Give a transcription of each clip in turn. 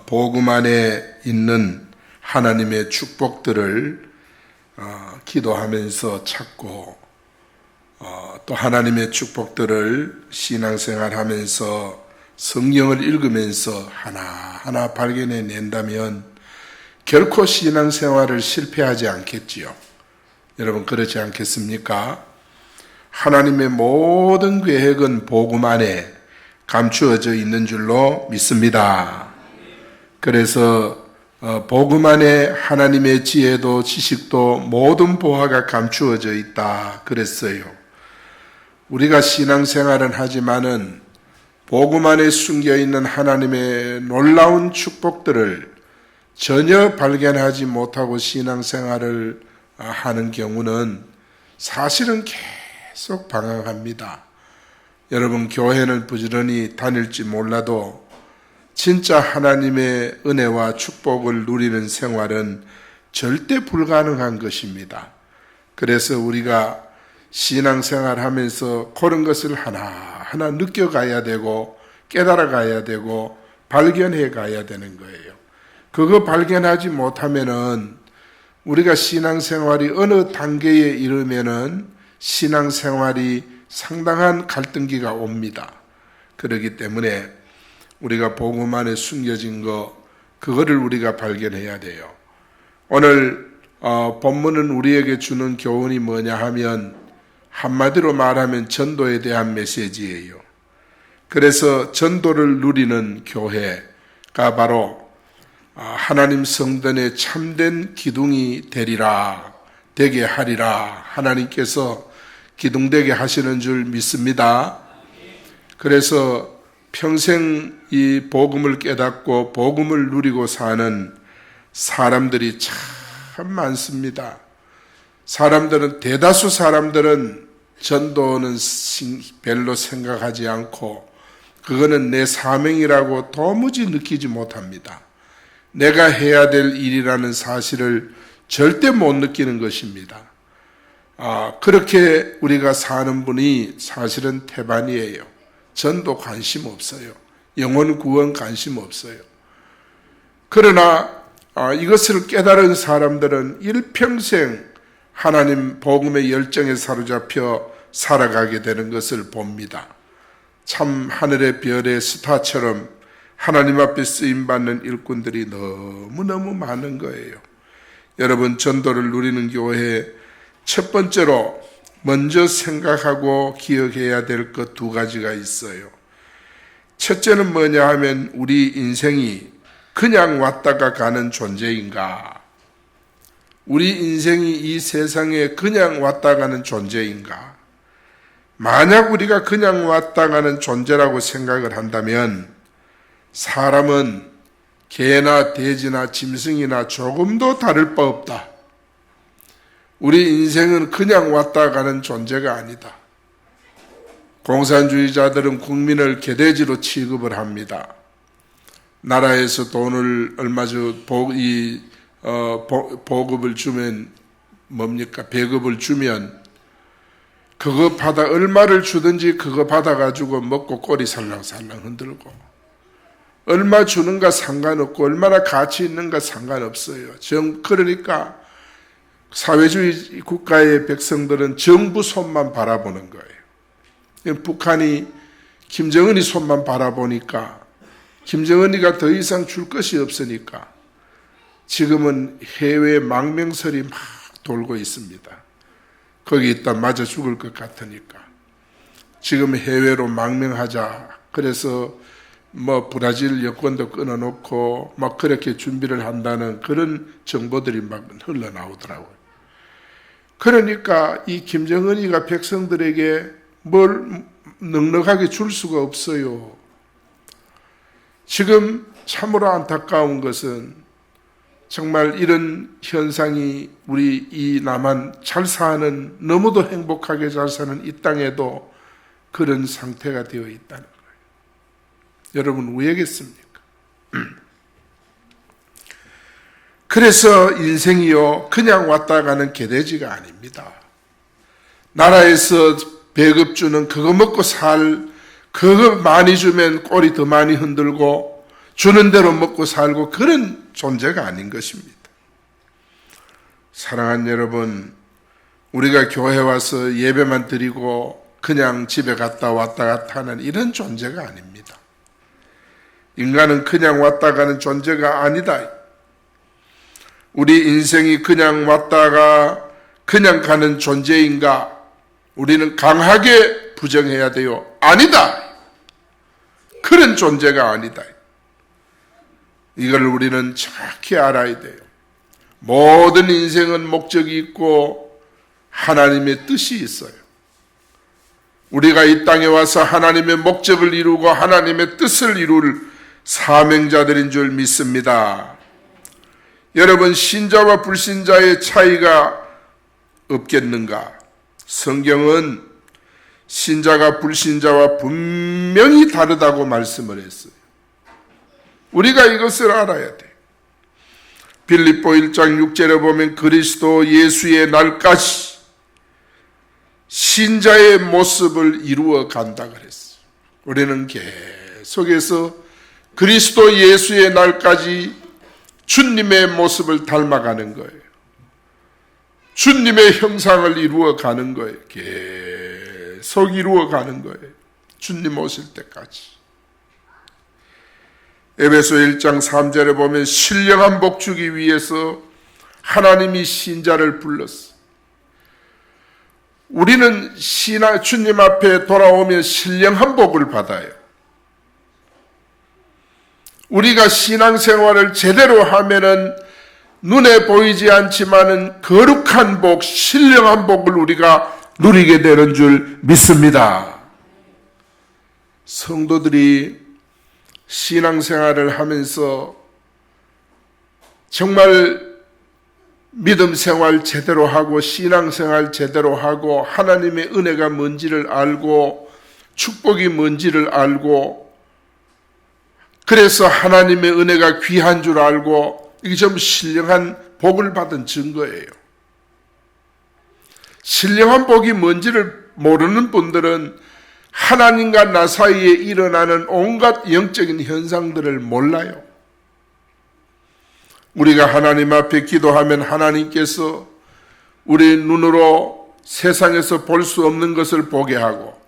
복음 안에 있는 하나님의 축복들을 기도하면서 찾고 또 하나님의 축복들을 신앙생활하면서 성경을 읽으면서 하나하나 발견해 낸다면 결코 신앙생활을 실패하지 않겠지요. 여러분 그렇지 않겠습니까? 하나님의 모든 계획은 복음 안에 감추어져 있는 줄로 믿습니다. 그래서 복음 안에 하나님의 지혜도 지식도 모든 보화가 감추어져 있다 그랬어요. 우리가 신앙생활은 하지만은 복음 안에 숨겨있는 하나님의 놀라운 축복들을 전혀 발견하지 못하고 신앙생활을 하는 경우는 사실은 계속 방황합니다. 여러분 교회는 부지런히 다닐지 몰라도 진짜 하나님의 은혜와 축복을 누리는 생활은 절대 불가능한 것입니다. 그래서 우리가 신앙생활하면서 그런 것을 하나하나 느껴가야 되고 깨달아가야 되고 발견해 가야 되는 거예요. 그거 발견하지 못하면은 우리가 신앙생활이 어느 단계에 이르면은 신앙생활이 상당한 갈등기가 옵니다. 그렇기 때문에 우리가 복음 안에 숨겨진 그거를 우리가 발견해야 돼요. 오늘 본문은 우리에게 주는 교훈이 뭐냐 하면 한마디로 말하면 전도에 대한 메시지예요. 그래서 전도를 누리는 교회가 바로 하나님 성전의 참된 기둥이 되게 하리라 하나님께서 기둥되게 하시는 줄 믿습니다. 그래서 평생 이 복음을 깨닫고 복음을 누리고 사는 사람들이 참 많습니다. 대다수 사람들은 전도는 별로 생각하지 않고 그거는 내 사명이라고 도무지 느끼지 못합니다. 내가 해야 될 일이라는 사실을 절대 못 느끼는 것입니다. 그렇게 우리가 사는 분이 사실은 태반이에요. 전도 관심 없어요. 영혼 구원 관심 없어요. 그러나 이것을 깨달은 사람들은 일평생 하나님 복음의 열정에 사로잡혀 살아가게 되는 것을 봅니다. 참 하늘의 별의 스타처럼 하나님 앞에 쓰임받는 일꾼들이 너무너무 많은 거예요. 여러분 전도를 누리는 교회에 첫 번째로 먼저 생각하고 기억해야 될 것 두 가지가 있어요. 첫째는 뭐냐 하면 우리 인생이 그냥 왔다가 가는 존재인가? 우리 인생이 이 세상에 그냥 왔다 가는 존재인가? 만약 우리가 그냥 왔다 가는 존재라고 생각을 한다면 사람은 개나 돼지나 짐승이나 조금도 다를 바 없다. 우리 인생은 그냥 왔다 가는 존재가 아니다. 공산주의자들은 국민을 개돼지로 취급을 합니다. 나라에서 돈을 얼마 보급을 주면 배급을 주면 그거 얼마를 주든지 그거 받아가지고 먹고 꼬리 살랑살랑 흔들고 얼마 주는가 상관없고 얼마나 가치 있는가 상관없어요. 그러니까 사회주의 국가의 백성들은 정부 손만 바라보는 거예요. 북한이 김정은이 손만 바라보니까 김정은이가 더 이상 줄 것이 없으니까 지금은 해외 망명설이 막 돌고 있습니다. 거기 있다 맞아 죽을 것 같으니까 지금 해외로 망명하자. 그래서 브라질 여권도 끊어놓고 막 그렇게 준비를 한다는 그런 정보들이 막 흘러나오더라고요. 그러니까 이 김정은이가 백성들에게 뭘 넉넉하게 줄 수가 없어요. 지금 참으로 안타까운 것은 정말 이런 현상이 우리 이 남한 너무도 행복하게 잘 사는 이 땅에도 그런 상태가 되어 있다는 거예요. 여러분 왜겠습니까? 그래서 인생이요 그냥 왔다 가는 개돼지가 아닙니다. 나라에서 배급 주는 그거 먹고 그거 많이 주면 꼬리 더 많이 흔들고 주는 대로 먹고 살고 그런 존재가 아닌 것입니다. 사랑하는 여러분, 우리가 교회 와서 예배만 드리고 그냥 집에 갔다 왔다 갔다 하는 이런 존재가 아닙니다. 인간은 그냥 왔다 가는 존재가 아니다. 우리 인생이 그냥 왔다가 그냥 가는 존재인가? 우리는 강하게 부정해야 돼요. 아니다. 그런 존재가 아니다. 이걸 우리는 정확히 알아야 돼요. 모든 인생은 목적이 있고 하나님의 뜻이 있어요. 우리가 이 땅에 와서 하나님의 목적을 이루고 하나님의 뜻을 이룰 사명자들인 줄 믿습니다. 여러분, 신자와 불신자의 차이가 없겠는가? 성경은 신자가 불신자와 분명히 다르다고 말씀을 했어요. 우리가 이것을 알아야 돼. 빌립보 1장 6절에 보면 그리스도 예수의 날까지 신자의 모습을 이루어 간다 그랬어요. 우리는 계속해서 그리스도 예수의 날까지 주님의 모습을 닮아가는 거예요. 주님의 형상을 이루어 가는 거예요. 계속 이루어 가는 거예요. 주님 오실 때까지. 에베소 1장 3절에 보면 신령한 복 주기 위해서 하나님이 신자를 불렀어. 우리는 주님 앞에 돌아오면 신령한 복을 받아요. 우리가 신앙생활을 제대로 하면은 눈에 보이지 않지만은 거룩한 복, 신령한 복을 우리가 누리게 되는 줄 믿습니다. 성도들이 신앙생활을 하면서 정말 믿음 생활 제대로 하고 신앙생활 제대로 하고 하나님의 은혜가 뭔지를 알고 축복이 뭔지를 알고 그래서 하나님의 은혜가 귀한 줄 알고 이게 좀 신령한 복을 받은 증거예요. 신령한 복이 뭔지를 모르는 분들은 하나님과 나 사이에 일어나는 온갖 영적인 현상들을 몰라요. 우리가 하나님 앞에 기도하면 하나님께서 우리 눈으로 세상에서 볼 수 없는 것을 보게 하고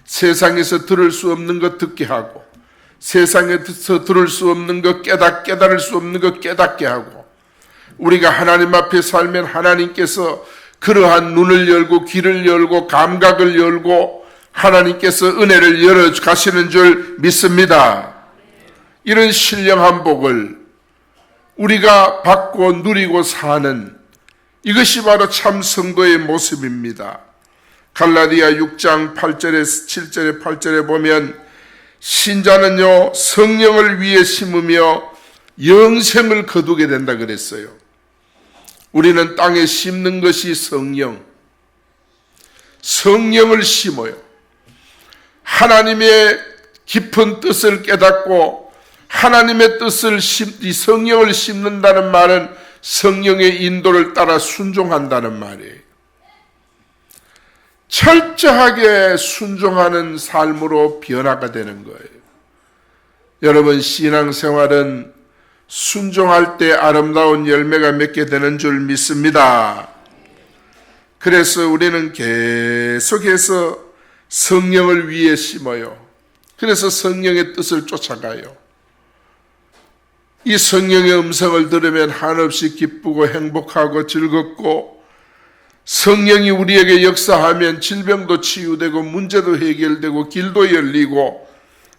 세상에서 들을 수 없는 것 듣게 하고 세상에서 들을 수 없는 것 깨달을 수 없는 것 깨닫게 하고 우리가 하나님 앞에 살면 하나님께서 그러한 눈을 열고 귀를 열고 감각을 열고 하나님께서 은혜를 열어 가시는 줄 믿습니다. 이런 신령한 복을 우리가 받고 누리고 사는 이것이 바로 참 성도의 모습입니다. 갈라디아 6장 8절에 7절에 8절에 보면 신자는요 성령을 위해 심으며 영생을 거두게 된다 그랬어요. 우리는 땅에 심는 것이 성령을 심어요. 하나님의 깊은 뜻을 깨닫고 하나님의 뜻을 이 성령을 심는다는 말은 성령의 인도를 따라 순종한다는 말이에요. 철저하게 순종하는 삶으로 변화가 되는 거예요. 여러분, 신앙생활은 순종할 때 아름다운 열매가 맺게 되는 줄 믿습니다. 그래서 우리는 계속해서 성령을 위해 심어요. 그래서 성령의 뜻을 쫓아가요. 이 성령의 음성을 들으면 한없이 기쁘고 행복하고 즐겁고 성령이 우리에게 역사하면 질병도 치유되고 문제도 해결되고 길도 열리고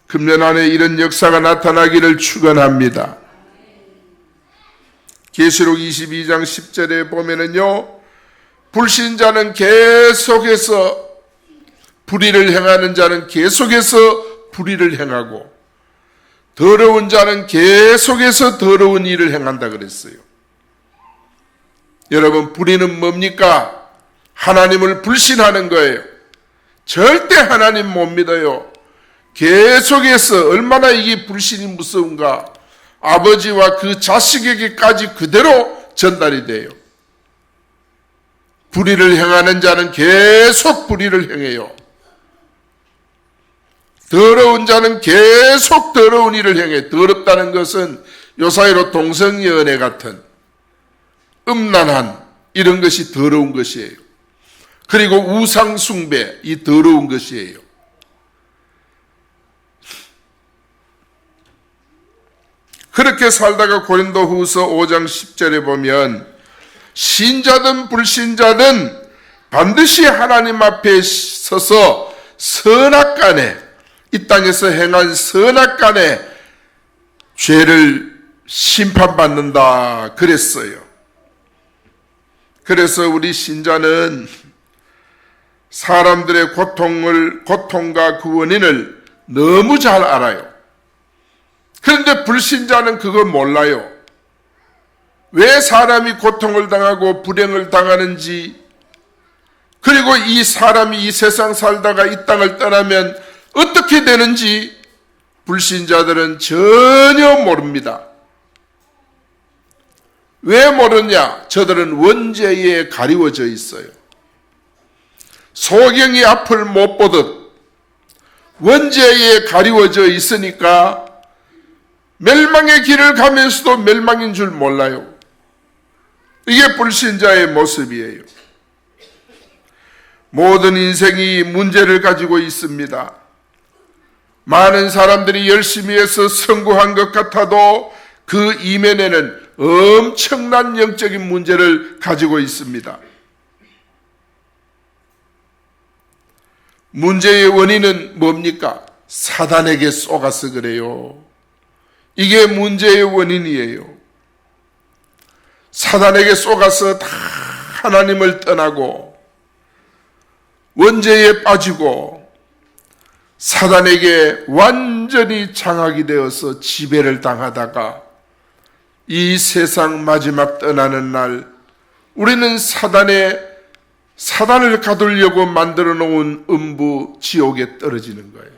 금년 안에 이런 역사가 나타나기를 축원합니다. 계시록 22장 10절에 보면은요 불신자는 계속해서 불의를 행하는 자는 계속해서 불의를 행하고 더러운 자는 계속해서 더러운 일을 행한다 그랬어요. 여러분, 불의는 뭡니까? 하나님을 불신하는 거예요. 절대 하나님 못 믿어요. 계속해서 얼마나 이게 불신이 무서운가. 아버지와 그 자식에게까지 그대로 전달이 돼요. 불의를 행하는 자는 계속 불의를 행해요. 더러운 자는 계속 더러운 일을 행해. 더럽다는 것은 요사이로 동성연애 같은 음란한 이런 것이 더러운 것이에요. 그리고 우상숭배, 이 더러운 것이에요. 그렇게 살다가 고린도후서 5장 10절에 보면 신자든 불신자든 반드시 하나님 앞에 서서 선악간에, 이 땅에서 행한 선악간에 죄를 심판받는다 그랬어요. 그래서 우리 신자는 사람들의 고통과 그 원인을 너무 잘 알아요. 그런데 불신자는 그걸 몰라요. 왜 사람이 고통을 당하고 불행을 당하는지, 그리고 이 사람이 이 세상 살다가 이 땅을 떠나면 어떻게 되는지 불신자들은 전혀 모릅니다. 왜 모르냐? 저들은 원죄에 가리워져 있어요. 소경이 앞을 못 보듯 원죄에 가리워져 있으니까 멸망의 길을 가면서도 멸망인 줄 몰라요. 이게 불신자의 모습이에요. 모든 인생이 문제를 가지고 있습니다. 많은 사람들이 열심히 해서 성공한 것 같아도 그 이면에는 엄청난 영적인 문제를 가지고 있습니다. 문제의 원인은 뭡니까? 사단에게 속아서 그래요. 이게 문제의 원인이에요. 사단에게 속아서 다 하나님을 떠나고 원죄에 빠지고 사단에게 완전히 장악이 되어서 지배를 당하다가 이 세상 마지막 떠나는 날 우리는 사단을 가두려고 만들어 놓은 음부 지옥에 떨어지는 거예요.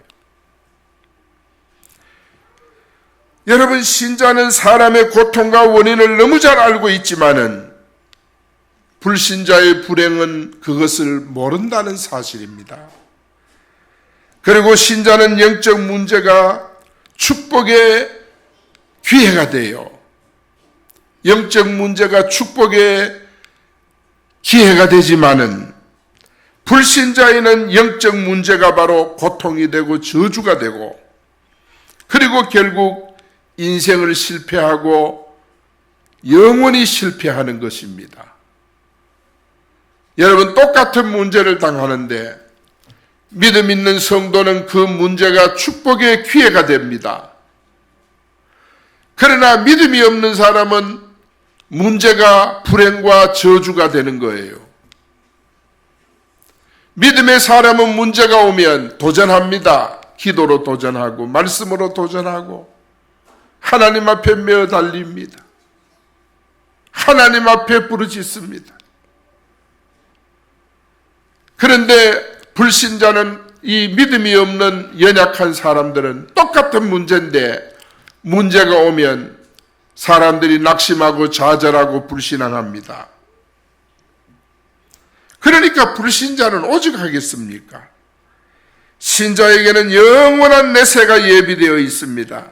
여러분, 신자는 사람의 고통과 원인을 너무 잘 알고 있지만은 불신자의 불행은 그것을 모른다는 사실입니다. 그리고 신자는 영적 문제가 축복의 기회가 돼요. 영적 문제가 축복의 기회가 되지만은 불신자에는 영적 문제가 바로 고통이 되고 저주가 되고, 그리고 결국 인생을 실패하고 영원히 실패하는 것입니다. 여러분, 똑같은 문제를 당하는데 믿음 있는 성도는 그 문제가 축복의 기회가 됩니다. 그러나 믿음이 없는 사람은 문제가 불행과 저주가 되는 거예요. 믿음의 사람은 문제가 오면 도전합니다. 기도로 도전하고 말씀으로 도전하고 하나님 앞에 메어 달립니다. 하나님 앞에 부르짖습니다. 그런데 불신자는, 이 믿음이 없는 연약한 사람들은 똑같은 문제인데 문제가 오면 사람들이 낙심하고 좌절하고 불신앙합니다. 그러니까 불신자는 오직 하겠습니까? 신자에게는 영원한 내세가 예비되어 있습니다.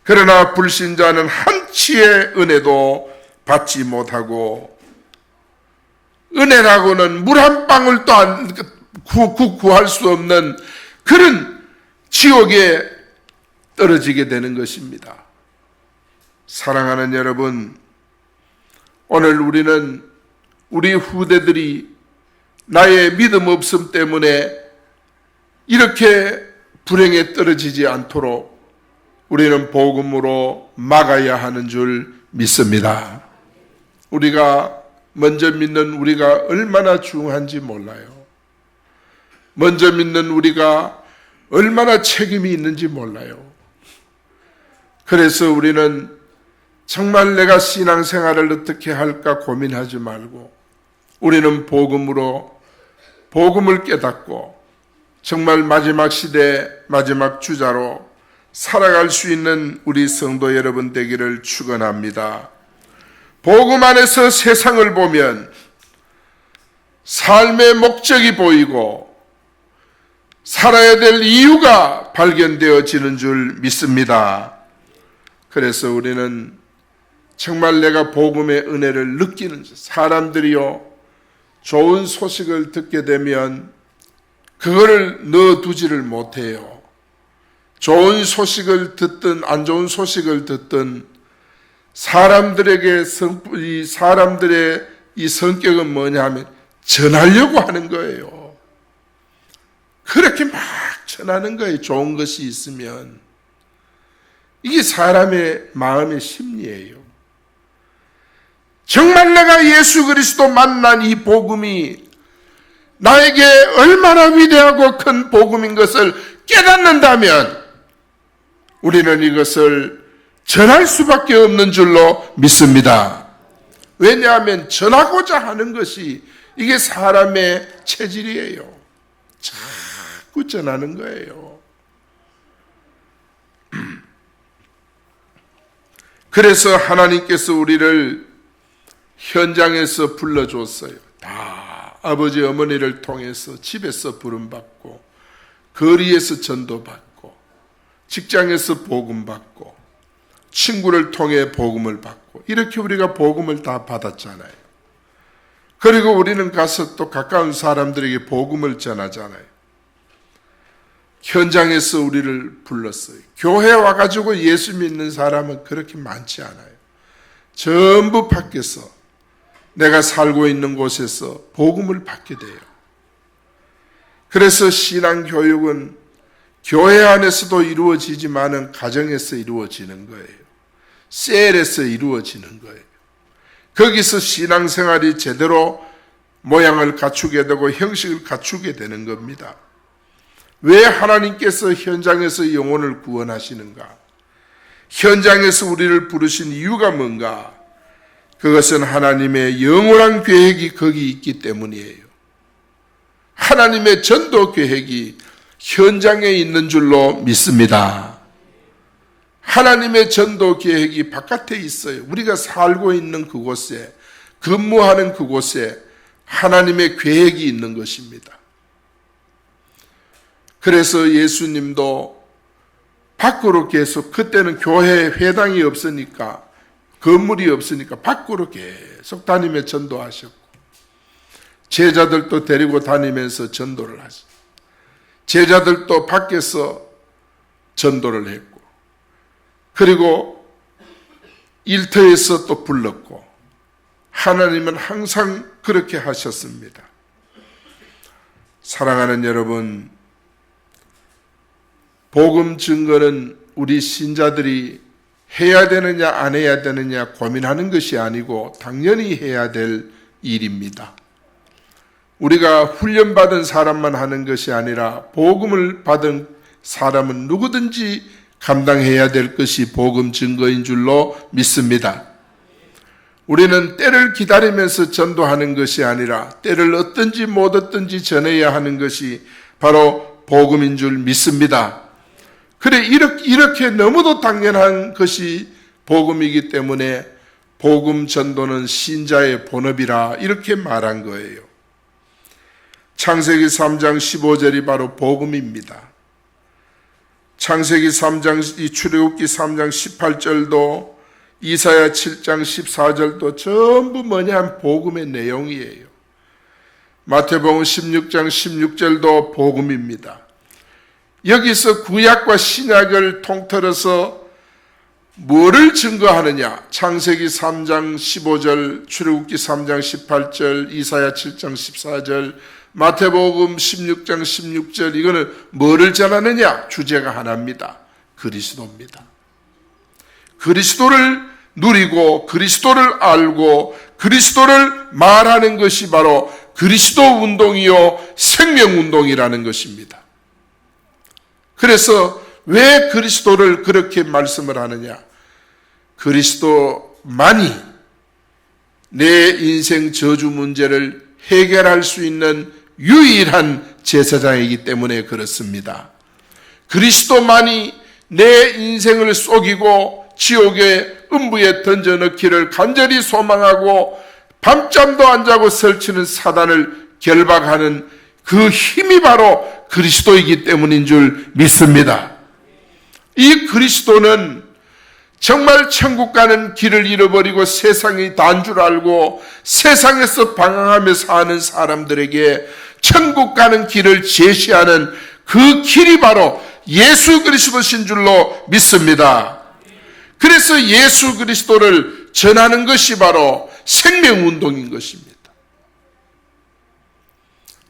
그러나 불신자는 한치의 은혜도 받지 못하고, 은혜라고는 물 한 방울도 구할 수 없는 그런 지옥에 떨어지게 되는 것입니다. 사랑하는 여러분, 오늘 우리는 우리 후대들이 나의 믿음 없음 때문에 이렇게 불행에 떨어지지 않도록 우리는 복음으로 막아야 하는 줄 믿습니다. 우리가 먼저 믿는 우리가 얼마나 중요한지 몰라요. 먼저 믿는 우리가 얼마나 책임이 있는지 몰라요. 그래서 우리는 정말 내가 신앙생활을 어떻게 할까 고민하지 말고 우리는 복음으로 복음을 깨닫고 정말 마지막 시대 마지막 주자로 살아갈 수 있는 우리 성도 여러분 되기를 축원합니다. 복음 안에서 세상을 보면 삶의 목적이 보이고 살아야 될 이유가 발견되어지는 줄 믿습니다. 그래서 우리는 정말 내가 복음의 은혜를 느끼는 사람들이요, 좋은 소식을 듣게 되면 그거를 넣어두지를 못해요. 좋은 소식을 듣든 안 좋은 소식을 듣든 사람들의 이 성격은 뭐냐 하면 전하려고 하는 거예요. 그렇게 막 전하는 거예요. 좋은 것이 있으면. 이게 사람의 마음의 심리예요. 정말 내가 예수 그리스도 만난 이 복음이 나에게 얼마나 위대하고 큰 복음인 것을 깨닫는다면 우리는 이것을 전할 수밖에 없는 줄로 믿습니다. 왜냐하면 전하고자 하는 것이 이게 사람의 체질이에요. 자꾸 전하는 거예요. 그래서 하나님께서 우리를 현장에서 불러줬어요. 다 아버지 어머니를 통해서 집에서 부름받고, 거리에서 전도받고, 직장에서 복음받고, 친구를 통해 복음을 받고, 이렇게 우리가 복음을 다 받았잖아요. 그리고 우리는 가서 또 가까운 사람들에게 복음을 전하잖아요. 현장에서 우리를 불렀어요. 교회에 와가지고 예수 믿는 사람은 그렇게 많지 않아요. 전부 밖에서 내가 살고 있는 곳에서 복음을 받게 돼요. 그래서 신앙교육은 교회 안에서도 이루어지지만은 가정에서 이루어지는 거예요. 셀에서 이루어지는 거예요. 거기서 신앙생활이 제대로 모양을 갖추게 되고 형식을 갖추게 되는 겁니다. 왜 하나님께서 현장에서 영혼을 구원하시는가? 현장에서 우리를 부르신 이유가 뭔가? 그것은 하나님의 영원한 계획이 거기 있기 때문이에요. 하나님의 전도 계획이 현장에 있는 줄로 믿습니다. 하나님의 전도 계획이 바깥에 있어요. 우리가 살고 있는 그곳에, 근무하는 그곳에 하나님의 계획이 있는 것입니다. 그래서 예수님도 밖으로 계속, 그때는 교회 회당이 없으니까, 건물이 없으니까 밖으로 계속 다니며 전도하셨고, 제자들도 데리고 다니면서 전도를 하셨고, 제자들도 밖에서 전도를 했고, 그리고 일터에서 또 불렀고, 하나님은 항상 그렇게 하셨습니다. 사랑하는 여러분, 복음 증거는 우리 신자들이 해야 되느냐 안 해야 되느냐 고민하는 것이 아니고 당연히 해야 될 일입니다. 우리가 훈련받은 사람만 하는 것이 아니라 복음을 받은 사람은 누구든지 감당해야 될 것이 복음 증거인 줄로 믿습니다. 우리는 때를 기다리면서 전도하는 것이 아니라 때를 얻든지 못 얻든지 전해야 하는 것이 바로 복음인 줄 믿습니다. 그래, 이렇게 너무도 당연한 것이 복음이기 때문에 복음 전도는 신자의 본업이라 이렇게 말한 거예요. 창세기 3장 15절이 바로 복음입니다. 창세기 3장, 이 출애굽기 3장 18절도, 이사야 7장 14절도 전부 뭐냐? 복음의 내용이에요. 마태복음 16장 16절도 복음입니다. 여기서 구약과 신약을 통틀어서 뭐를 증거하느냐? 창세기 3장 15절, 출애굽기 3장 18절, 이사야 7장 14절, 마태복음 16장 16절, 이거는 뭐를 전하느냐? 주제가 하나입니다. 그리스도입니다. 그리스도를 누리고 그리스도를 알고 그리스도를 말하는 것이 바로 그리스도 운동이요 생명운동이라는 것입니다. 그래서 왜 그리스도를 그렇게 말씀을 하느냐? 그리스도만이 내 인생 저주 문제를 해결할 수 있는 유일한 제사장이기 때문에 그렇습니다. 그리스도만이 내 인생을 속이고 지옥의 음부에 던져넣기를 간절히 소망하고 밤잠도 안 자고 설치는 사단을 결박하는 그 힘이 바로 그리스도이기 때문인 줄 믿습니다. 이 그리스도는 정말 천국 가는 길을 잃어버리고 세상이 다인 줄 알고 세상에서 방황하며 사는 사람들에게 천국 가는 길을 제시하는 그 길이 바로 예수 그리스도신 줄로 믿습니다. 그래서 예수 그리스도를 전하는 것이 바로 생명운동인 것입니다.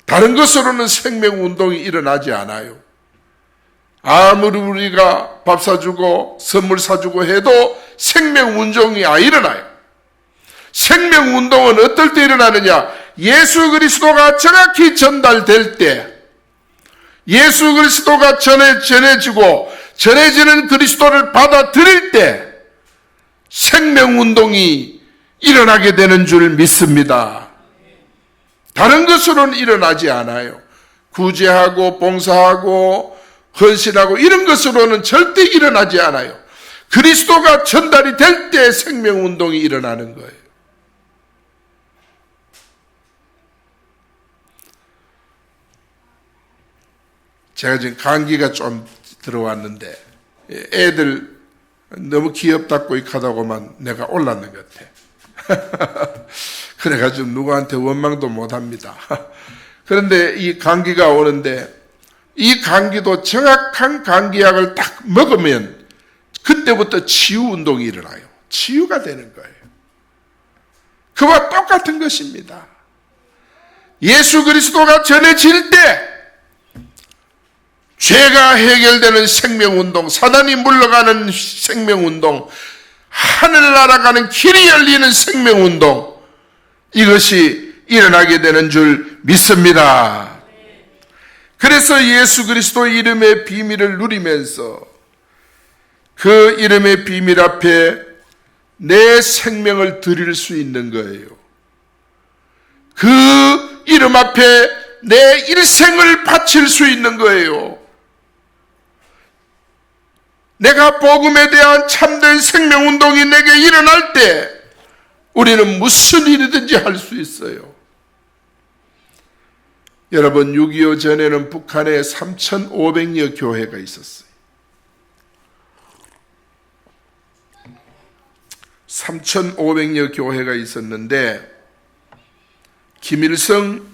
다른 것으로는 생명운동이 일어나지 않아요. 아무리 우리가 밥 사주고 선물 사주고 해도 생명운동이 안 일어나요. 생명운동은 어떨 때 일어나느냐? 예수 그리스도가 정확히 전달될 때, 예수 그리스도가 전해지고 전해지는 그리스도를 받아들일 때 생명운동이 일어나게 되는 줄 믿습니다. 다른 것으로는 일어나지 않아요. 구제하고 봉사하고 헌신하고 이런 것으로는 절대 일어나지 않아요. 그리스도가 전달이 될 때 생명운동이 일어나는 거예요. 제가 지금 감기가 좀 들어왔는데 애들 너무 귀엽다고 익하다고만 내가 올랐는 것 같아. 그래가지고 누구한테 원망도 못합니다. 그런데 이 감기가 오는데 이 감기도 정확한 감기약을 딱 먹으면 그때부터 치유운동이 일어나요. 치유가 되는 거예요. 그와 똑같은 것입니다. 예수 그리스도가 전해질 때 죄가 해결되는 생명운동, 사단이 물러가는 생명운동, 하늘 날아가는 길이 열리는 생명운동, 이것이 일어나게 되는 줄 믿습니다. 그래서 예수 그리스도 이름의 비밀을 누리면서 그 이름의 비밀 앞에 내 생명을 드릴 수 있는 거예요. 그 이름 앞에 내 일생을 바칠 수 있는 거예요. 내가 복음에 대한 참된 생명운동이 내게 일어날 때 우리는 무슨 일이든지 할 수 있어요. 여러분, 6.25 전에는 북한에 3,500여 교회가 있었어요. 3,500여 교회가 있었는데 김일성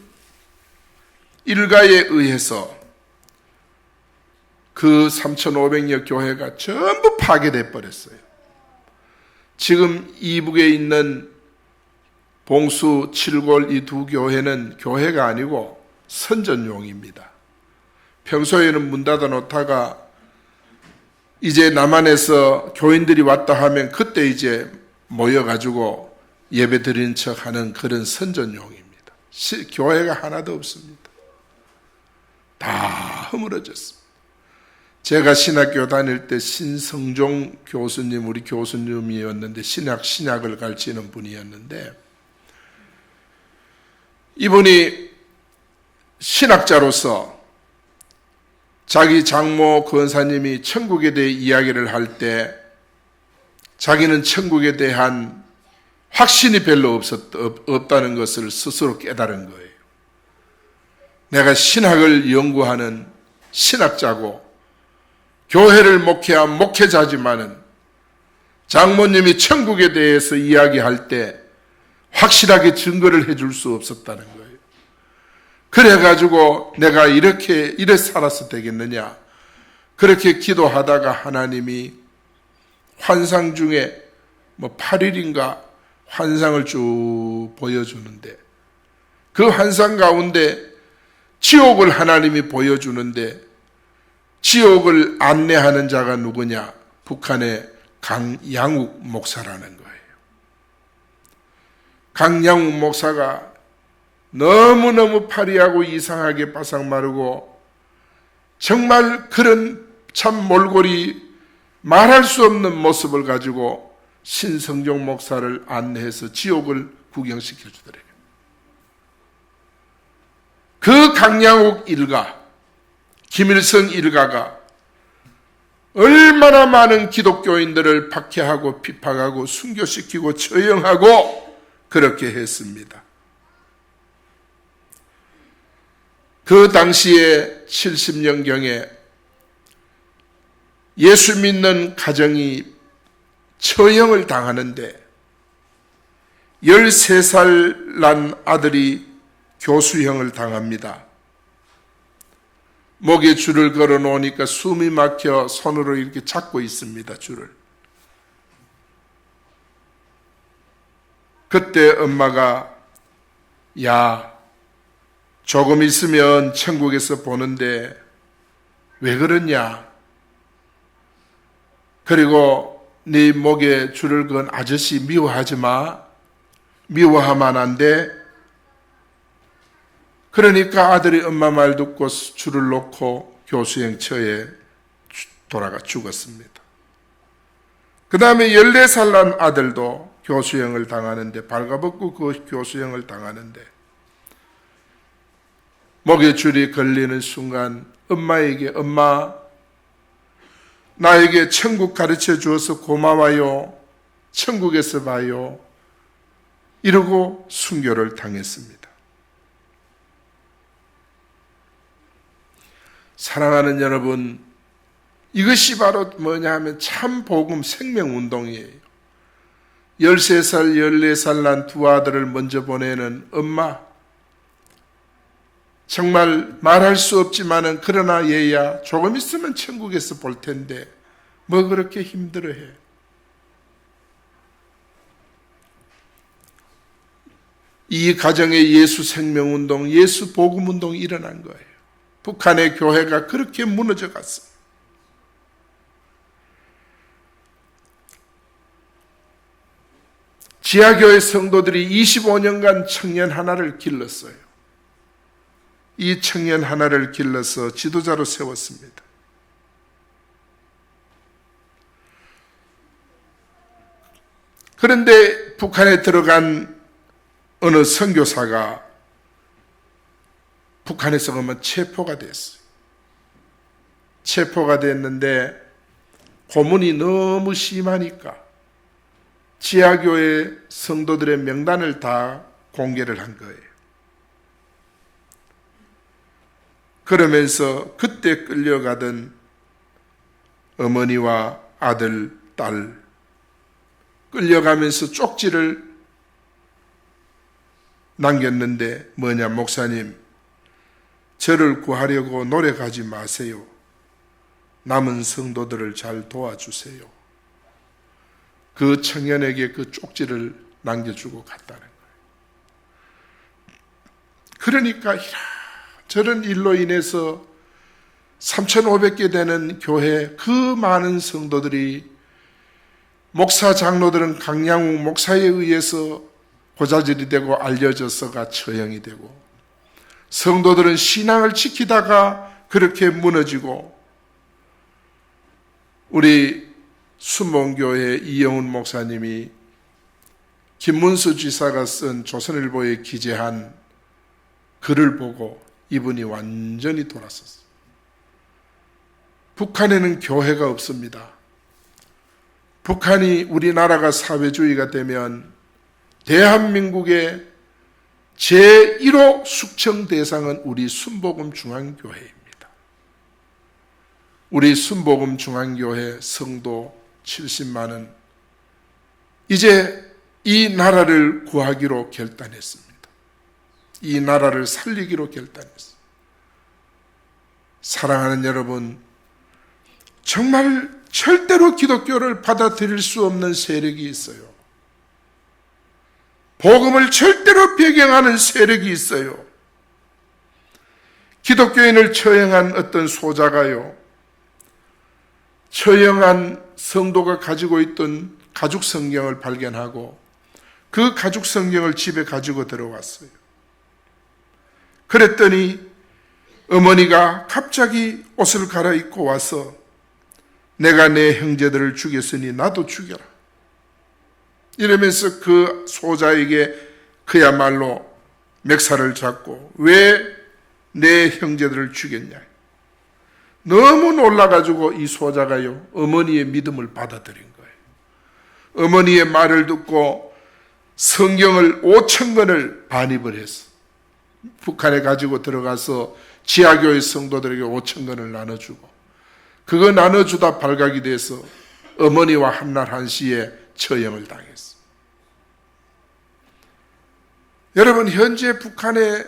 일가에 의해서 그 3,500여 교회가 전부 파괴돼 버렸어요. 지금 이북에 있는 봉수, 칠골 이 두 교회는 교회가 아니고 선전용입니다. 평소에는 문 닫아 놓다가 이제 남한에서 교인들이 왔다 하면 그때 이제 모여가지고 예배 드리는 척 하는 그런 선전용입니다. 교회가 하나도 없습니다. 다 허물어졌습니다. 제가 신학교 다닐 때 신성종 교수님, 우리 교수님이었는데 신학을 가르치는 분이었는데 이분이 신학자로서 자기 장모 권사님이 천국에 대해 이야기를 할 때 자기는 천국에 대한 확신이 별로 없다는 것을 스스로 깨달은 거예요. 내가 신학을 연구하는 신학자고 교회를 목회한 목회자지만은 장모님이 천국에 대해서 이야기할 때 확실하게 증거를 해줄 수 없었다는 거예요. 그래가지고 내가 이래 살아서 되겠느냐. 그렇게 기도하다가 하나님이 환상 중에 8일인가 환상을 쭉 보여주는데 그 환상 가운데 지옥을 하나님이 보여주는데 지옥을 안내하는 자가 누구냐? 북한의 강양욱 목사라는 거예요. 강양욱 목사가 너무너무 파리하고 이상하게 바삭 마르고 정말 그런 참 몰골이 말할 수 없는 모습을 가지고 신성종 목사를 안내해서 지옥을 구경시켜 주더래요. 그 강양욱 일가, 김일성 일가가 얼마나 많은 기독교인들을 박해하고 핍박하고 순교시키고 처형하고 그렇게 했습니다. 그 당시에 70년경에 예수 믿는 가정이 처형을 당하는데 13살 난 아들이 교수형을 당합니다. 목에 줄을 걸어 놓으니까 숨이 막혀 손으로 이렇게 잡고 있습니다, 줄을. 그때 엄마가 야, 조금 있으면 천국에서 보는데 왜 그러냐? 그리고 네 목에 줄을 건 아저씨 미워하지 마. 미워하면 안 돼. 그러니까 아들이 엄마 말 듣고 줄을 놓고 교수형 처에 돌아가 죽었습니다. 그 다음에 14살 난 아들도 교수형을 당하는데, 발가벗고 그 교수형을 당하는데, 목에 줄이 걸리는 순간 엄마에게 엄마, 나에게 천국 가르쳐 주어서 고마워요. 천국에서 봐요. 이러고 순교를 당했습니다. 사랑하는 여러분, 이것이 바로 뭐냐 하면 참 복음 생명운동이에요. 13살, 14살 난 두 아들을 먼저 보내는 엄마, 정말 말할 수 없지만은 그러나 얘야 조금 있으면 천국에서 볼 텐데 뭐 그렇게 힘들어해. 이 가정에 예수 생명운동, 예수 복음운동이 일어난 거예요. 북한의 교회가 그렇게 무너져 갔어요. 지하교회 성도들이 25년간 청년 하나를 길렀어요. 이 청년 하나를 길러서 지도자로 세웠습니다. 그런데 북한에 들어간 어느 선교사가 북한에서 그러면 체포가 됐어요. 체포가 됐는데 고문이 너무 심하니까 지하교회 성도들의 명단을 다 공개를 한 거예요. 그러면서 그때 끌려가던 어머니와 아들, 딸 끌려가면서 쪽지를 남겼는데 뭐냐, 목사님, 저를 구하려고 노력하지 마세요. 남은 성도들을 잘 도와주세요. 그 청년에게 그 쪽지를 남겨주고 갔다는 거예요. 그러니까 저런 일로 인해서 3,500개 되는 교회 그 많은 성도들이, 목사 장로들은 강양욱 목사에 의해서 고자질이 되고 알려져서가 처형이 되고, 성도들은 신앙을 지키다가 그렇게 무너지고, 우리 순복음교회 이영훈 목사님이 김문수 지사가 쓴 조선일보에 기재한 글을 보고 이분이 완전히 돌아섰어요. 북한에는 교회가 없습니다. 북한이, 우리나라가 사회주의가 되면 대한민국의 제1호 숙청 대상은 우리 순복음 중앙교회입니다. 우리 순복음 중앙교회 성도 70만은 이제 이 나라를 구하기로 결단했습니다. 이 나라를 살리기로 결단했습니다. 사랑하는 여러분, 정말 절대로 기독교를 받아들일 수 없는 세력이 있어요. 복음을 절대로 배경하는 세력이 있어요. 기독교인을 처형한 어떤 소자가요, 처형한 성도가 가지고 있던 가죽 성경을 발견하고 그 가죽 성경을 집에 가지고 들어왔어요. 그랬더니 어머니가 갑자기 옷을 갈아입고 와서 내가 내 형제들을 죽였으니 나도 죽여라, 이러면서 그 소자에게 그야말로 멱살을 잡고 왜 내 형제들을 죽였냐. 너무 놀라가지고 이 소자가요, 어머니의 믿음을 받아들인 거예요. 어머니의 말을 듣고 성경을 5,000권을 반입을 했어. 북한에 가지고 들어가서 지하교회 성도들에게 5,000권을 나눠주고, 그거 나눠주다 발각이 돼서 어머니와 한날 한시에 처형을 당했어. 여러분, 현재 북한의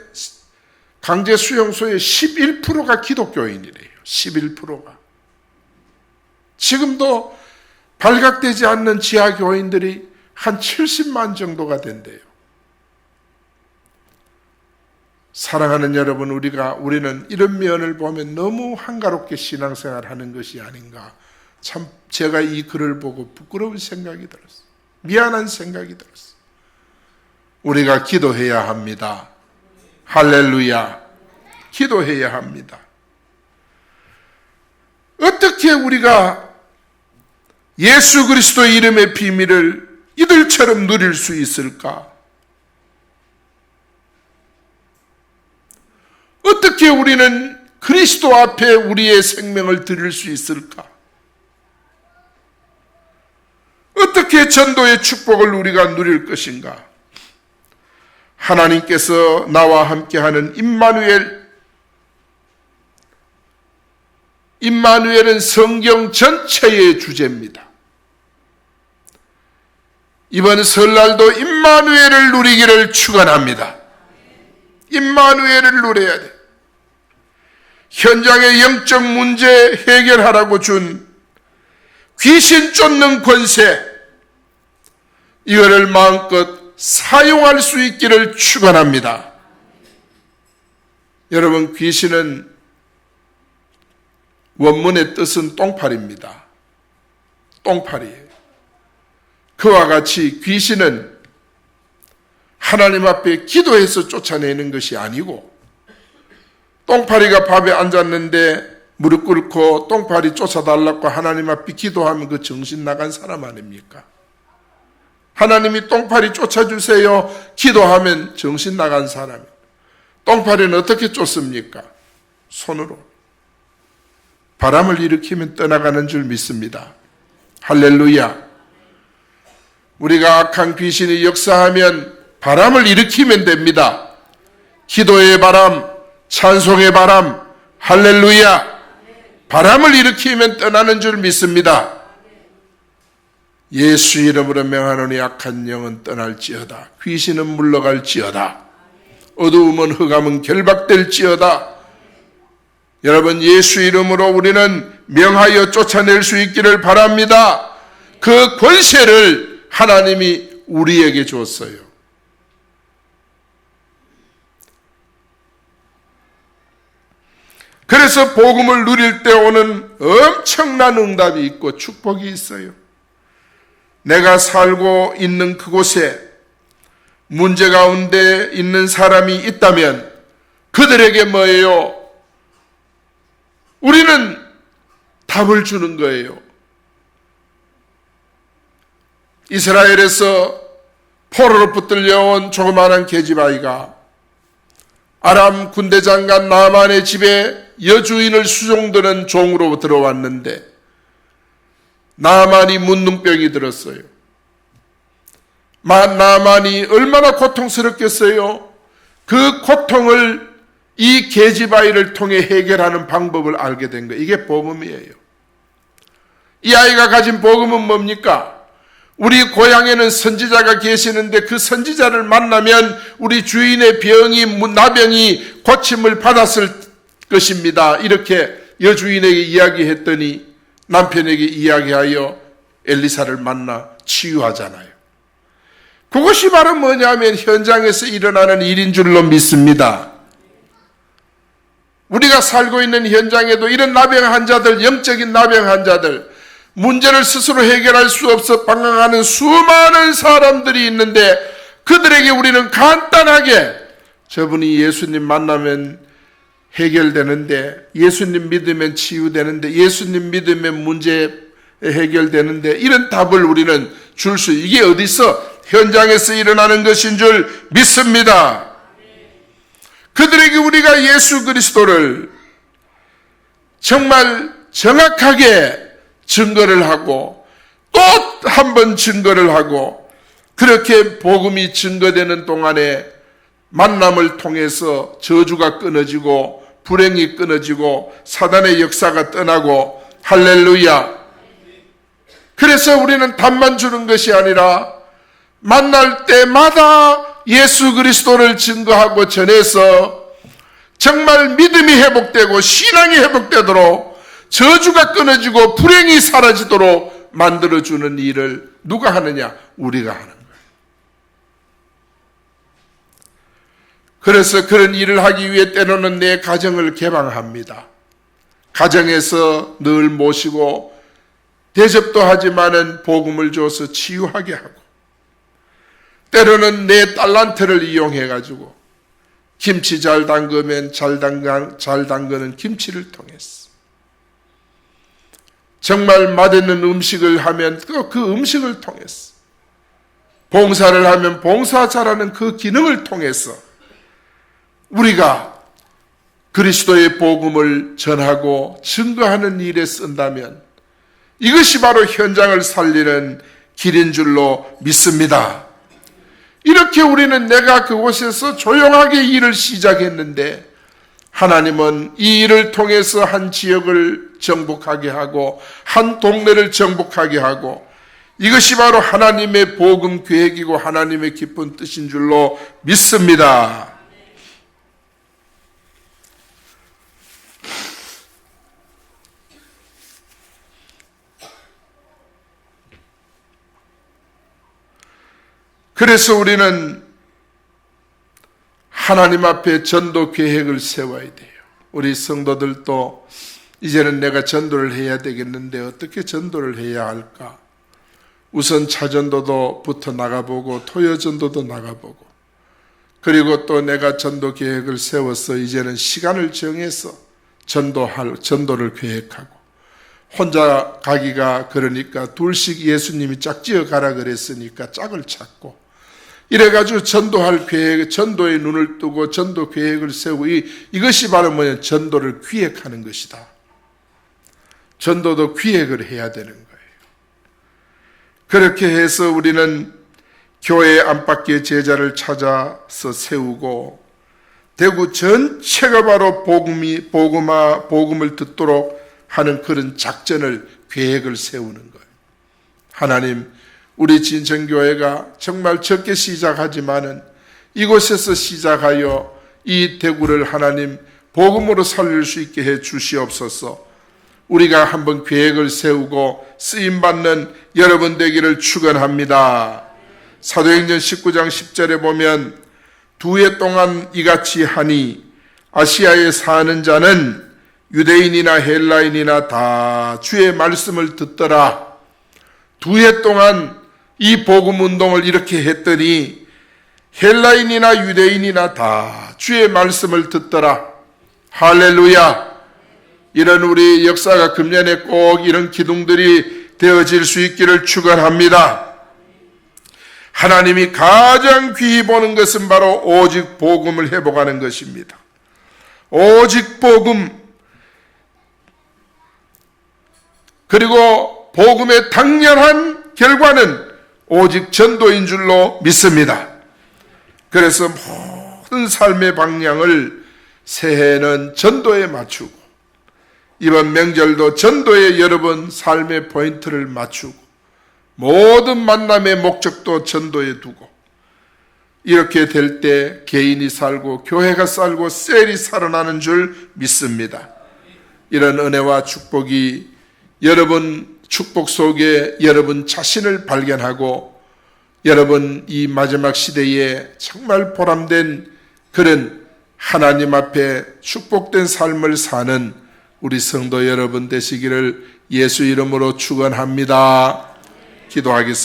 강제 수용소의 11%가 기독교인이래요. 11%가. 지금도 발각되지 않는 지하교인들이 한 70만 정도가 된대요. 사랑하는 여러분, 우리는 이런 면을 보면 너무 한가롭게 신앙생활 하는 것이 아닌가. 참 제가 이 글을 보고 부끄러운 생각이 들었어요. 미안한 생각이 들었어요. 우리가 기도해야 합니다. 할렐루야. 기도해야 합니다. 어떻게 우리가 예수 그리스도의 이름의 비밀을 이들처럼 누릴 수 있을까? 어떻게 우리는 그리스도 앞에 우리의 생명을 드릴 수 있을까? 어떻게 전도의 축복을 우리가 누릴 것인가? 하나님께서 나와 함께하는 임마누엘은 성경 전체의 주제입니다. 이번 설날도 임마누엘을 누리기를 축원합니다. 임마누엘을 누려야 돼. 현장의 영적 문제 해결하라고 준 귀신 쫓는 권세, 이거를 마음껏 사용할 수 있기를 축원합니다. 여러분, 귀신은 원문의 뜻은 똥파리입니다. 똥파리예요. 그와 같이 귀신은 하나님 앞에 기도해서 쫓아내는 것이 아니고, 똥파리가 밥에 앉았는데 무릎 꿇고 똥파리 쫓아달라고 하나님 앞에 기도하면 그 정신 나간 사람 아닙니까? 하나님이 똥파리 쫓아주세요 기도하면 정신 나간 사람. 똥파리는 어떻게 쫓습니까? 손으로. 바람을 일으키면 떠나가는 줄 믿습니다. 할렐루야. 우리가 악한 귀신이 역사하면 바람을 일으키면 됩니다. 기도의 바람, 찬송의 바람, 할렐루야. 바람을 일으키면 떠나는 줄 믿습니다. 예수 이름으로 명하노니 악한 영은 떠날지어다. 귀신은 물러갈지어다. 어두움은 흑암은 결박될지어다. 여러분, 예수 이름으로 우리는 명하여 쫓아낼 수 있기를 바랍니다. 그 권세를 하나님이 우리에게 줬어요. 그래서 복음을 누릴 때 오는 엄청난 응답이 있고 축복이 있어요. 내가 살고 있는 그곳에 문제 가운데 있는 사람이 있다면 그들에게 뭐예요? 우리는 답을 주는 거예요. 이스라엘에서 포로로 붙들려온 조그마한 계집아이가 아람 군대 장관 나만의 집에 여주인을 수종드는 종으로 들어왔는데 나만이 문둥병이 들었어요. 나만이 얼마나 고통스럽겠어요. 그 고통을 이 계집아이를 통해 해결하는 방법을 알게 된 거예요. 이게 복음이에요. 이 아이가 가진 복음은 뭡니까? 우리 고향에는 선지자가 계시는데 그 선지자를 만나면 우리 주인의 나병이 고침을 받았을 것입니다. 이렇게 여주인에게 이야기했더니 남편에게 이야기하여 엘리사를 만나 치유하잖아요. 그것이 바로 뭐냐면 현장에서 일어나는 일인 줄로 믿습니다. 우리가 살고 있는 현장에도 이런 나병 환자들, 영적인 나병 환자들, 문제를 스스로 해결할 수 없어 방황하는 수많은 사람들이 있는데 그들에게 우리는 간단하게 저분이 예수님 만나면 해결되는데, 예수님 믿으면 치유되는데, 예수님 믿으면 문제 해결되는데, 이런 답을 우리는 줄 수, 이게 어디서 현장에서 일어나는 것인 줄 믿습니다. 그들에게 우리가 예수 그리스도를 정말 정확하게 증거를 하고 또 한 번 증거를 하고, 그렇게 복음이 증거되는 동안에 만남을 통해서 저주가 끊어지고 불행이 끊어지고 사단의 역사가 떠나고, 할렐루야. 그래서 우리는 답만 주는 것이 아니라 만날 때마다 예수 그리스도를 증거하고 전해서 정말 믿음이 회복되고 신앙이 회복되도록, 저주가 끊어지고 불행이 사라지도록 만들어주는 일을 누가 하느냐? 우리가 하는 거예요. 그래서 그런 일을 하기 위해 때로는 내 가정을 개방합니다. 가정에서 늘 모시고 대접도 하지만은 복음을 줘서 치유하게 하고, 때로는 내 달란트를 이용해가지고 김치 잘 담그면 잘 담그는 김치를 통해서, 정말 맛있는 음식을 하면 그 음식을 통해서, 봉사를 하면 봉사 잘하는 그 기능을 통해서 우리가 그리스도의 복음을 전하고 증거하는 일에 쓴다면 이것이 바로 현장을 살리는 길인 줄로 믿습니다. 이렇게 우리는 내가 그곳에서 조용하게 일을 시작했는데 하나님은 이 일을 통해서 한 지역을 정복하게 하고 한 동네를 정복하게 하고, 이것이 바로 하나님의 복음 계획이고 하나님의 기쁜 뜻인 줄로 믿습니다. 그래서 우리는 하나님 앞에 전도 계획을 세워야 돼요. 우리 성도들도 이제는 내가 전도를 해야 되겠는데 어떻게 전도를 해야 할까? 우선 차전도도 나가보고 토요전도도 나가보고, 그리고 또 내가 전도 계획을 세워서 이제는 시간을 정해서 전도를 계획하고, 혼자 가기가 그러니까 둘씩 예수님이 짝지어 가라 그랬으니까 짝을 찾고, 이래가지고 전도할 계획, 전도의 눈을 뜨고 전도 계획을 세우고, 이것이 바로 뭐냐? 전도를 기획하는 것이다. 전도도 기획을 해야 되는 거예요. 그렇게 해서 우리는 교회 안팎의 제자를 찾아서 세우고, 대구 전체가 바로 복음을 듣도록 하는 그런 작전을, 계획을 세우는 거예요. 하나님, 우리 진천교회가 정말 적게 시작하지만은 이곳에서 시작하여 이 대구를 하나님 복음으로 살릴 수 있게 해 주시옵소서. 우리가 한번 계획을 세우고 쓰임받는 여러분 되기를 축원합니다. 사도행전 19장 10절에 보면, 2해 동안 이같이 하니 아시아에 사는 자는 유대인이나 헬라인이나 다 주의 말씀을 듣더라. 2해 동안 이 복음 운동을 이렇게 했더니 헬라인이나 유대인이나 다 주의 말씀을 듣더라. 할렐루야. 이런 우리 역사가 금년에 꼭 이런 기둥들이 되어질 수 있기를 축원합니다. 하나님이 가장 귀히 보는 것은 바로 오직 복음을 회복하는 것입니다. 오직 복음, 그리고 복음의 당연한 결과는 오직 전도인 줄로 믿습니다. 그래서 모든 삶의 방향을 새해에는 전도에 맞추고, 이번 명절도 전도에 여러분 삶의 포인트를 맞추고, 모든 만남의 목적도 전도에 두고, 이렇게 될 때 개인이 살고 교회가 살고 셀이 살아나는 줄 믿습니다. 이런 은혜와 축복이 여러분 축복 속에 여러분 자신을 발견하고, 여러분 이 마지막 시대에 정말 보람된 그런 하나님 앞에 축복된 삶을 사는 우리 성도 여러분 되시기를 예수 이름으로 축원합니다. 기도하겠습니다.